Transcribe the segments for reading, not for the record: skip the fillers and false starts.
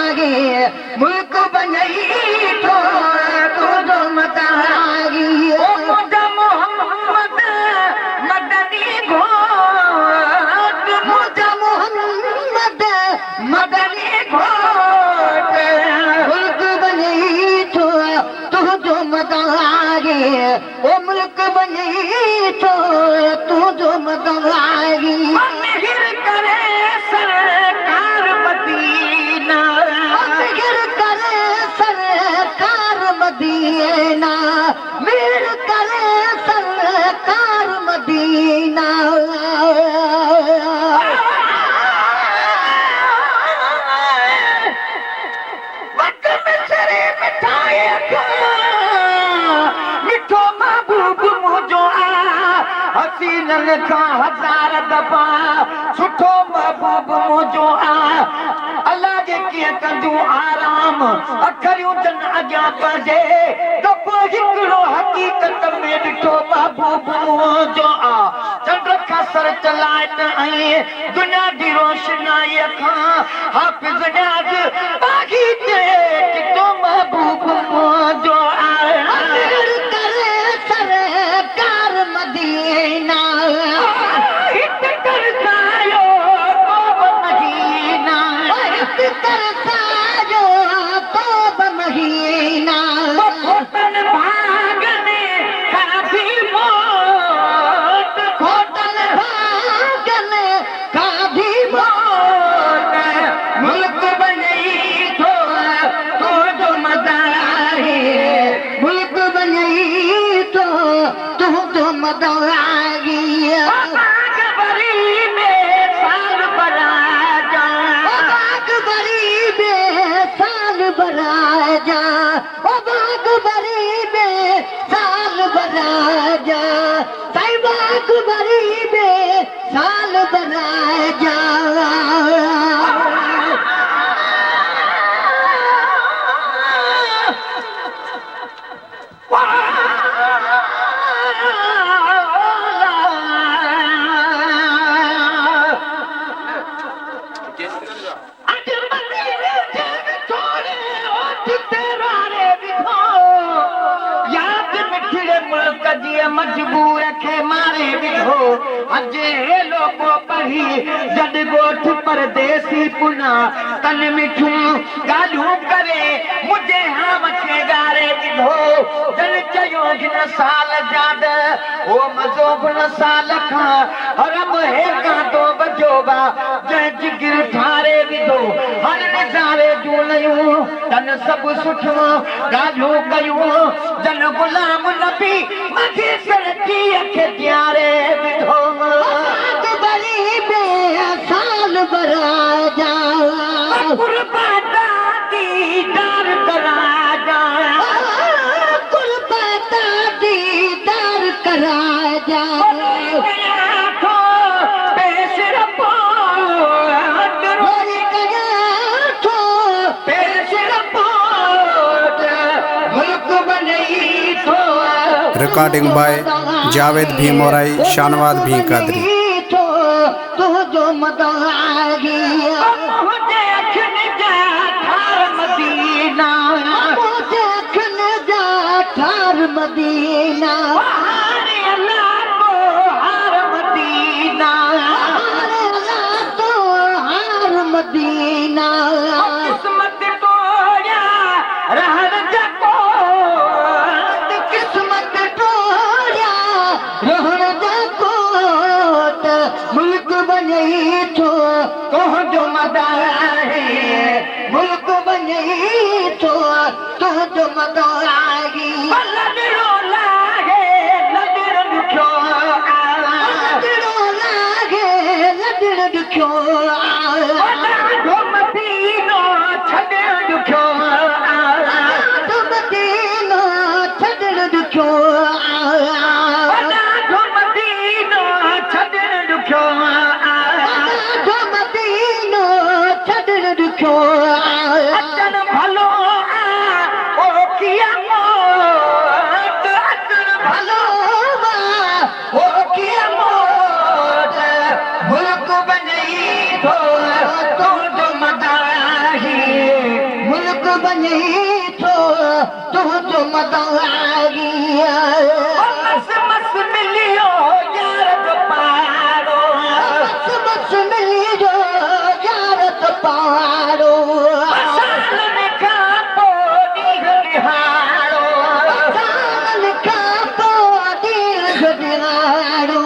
आगे मुल्क बनई तो तुझो मदागी ओ मुझा मोहम्मद मदनी घोट मुझा मोहम्मद मदनी घोट मुल्क बनई तो तुझो मदागी ओ मुल्क बनई तो तुझो मदागी फिर करे सरकार मदीना फिर करे सरकार मदीना मिल करे सरकार मदीना मिठो महबूब मुझो हसीनन का हजार दफा सुठो महबूब मुझो अल्लाह जे कीअं कंदियूं आराम अखरियूं जन अॻियां पढ़े दफ़ो हिकिड़ो हक़ीक़त में ॾिठो महबूब मुझो चंड खां सर चलाए त ऐं दुनिया जी रोशनाई खां हाफ़िज़ न्याज़ बाग़ी ते ॾिठो महबूब मुझो सरकार मदीना हित करसायो तो महीना हित करसायो तो महीना खोटन भागने काफी मौत खोटन भागने काफी मौत मुल्क बनई तो जो मदारी मुल्क बनई तो तुझो मदारी बागबरी में साल बरा जा बागबरी में साल बरा जा ओ बागबरी में साल बरा जा साईं बागबरी में साल बरा जा मजबूर खे मारे विधो अजे लोगो पढ़ी जद गोठ परदेसी पुना तन मिठूं ॻाल्हियूं करे मुझे हाम खे ॻारे विधो जन चयो हिन साल जाद ओ मज़ो गुण साल खां हरम हे कांटो बजोबा जंहिं जिगर ठारे विधो हर नज़ारे जूं लयूं तन सभु सुठियूं ॻाल्हियूं कयूं जन गुलाम नबी मथे सरकीअ खे प्यारे विधो बागबरी में साल बरा जा कुर्बाता दीदार करा जा कुर्बाता दीदार करा जा रिकॉर्डिंग बाय जावेद भी मोराई शानवाद भी कादरी तुझो मदारी मुझे अखन जा ठार मदीना मुझे अखन जा ठार मदीना हारे अल्लाह तो हार मदीना हारे अल्लाह तो हार मदीना किस्मत तोड़ा रहन जको किस्मत तोड़ा रहन जको मुल्क बनई तो तुझो मदारी मुल्क बनई तो तुझो मदारी लॾड़ो लागे लॾड़ ॾुखियो लॾड़ो लागे लॾड़ ॾुखियो ॾाढो मदीनो छॾण ॾुखियो ॾाढो मदीनो छॾण ॾुखियो ॾाढो मदीनो छॾण ॾुखियो ॾाढो मदीनो छॾण ॾुखियो अचण भलो ओ किया मौत अचण भलो ओ किया मौत मुल्क बनई तो बने तो तू जो मदागी मस मस मिलियो यार तो पारो मस मस मिलियो यार तो पारो सालन का पोदी गलिहारो सालन का पोदी गलिहारो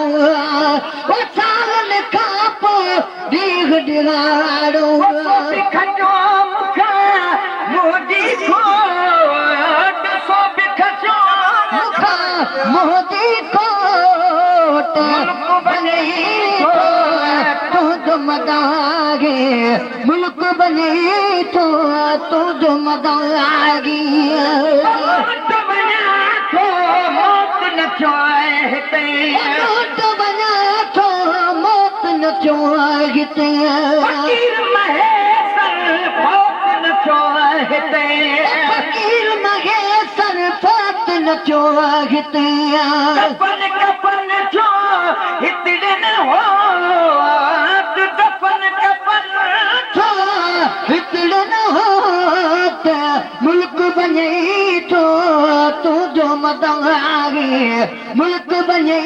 सालन का पोदी गलिहारो बिखजो मुखा मोदी को सो बिखजो मुखा मोदी को मुल्क बने तो मदागे मुल्क बने तो मदागी मौत न चाहते बना तो मौत न चाहते फकीर महेशन फौत न चाहते फकीर महेशन फौत न चाहते कफन कफन जो इतने न हो दफन कफन जो इतने न हो मुल्क बने तो तू जो मदागी मुल्क बने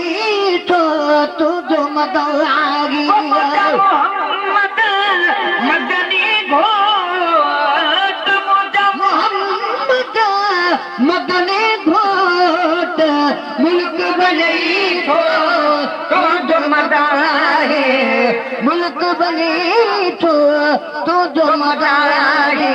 तो तू जो मदागी मोहम्मद मदनी घोट मोहम्मद मदनी घोट मुल्क बने तो तू जो मदागी मुल्क बने तो तू जो मदागी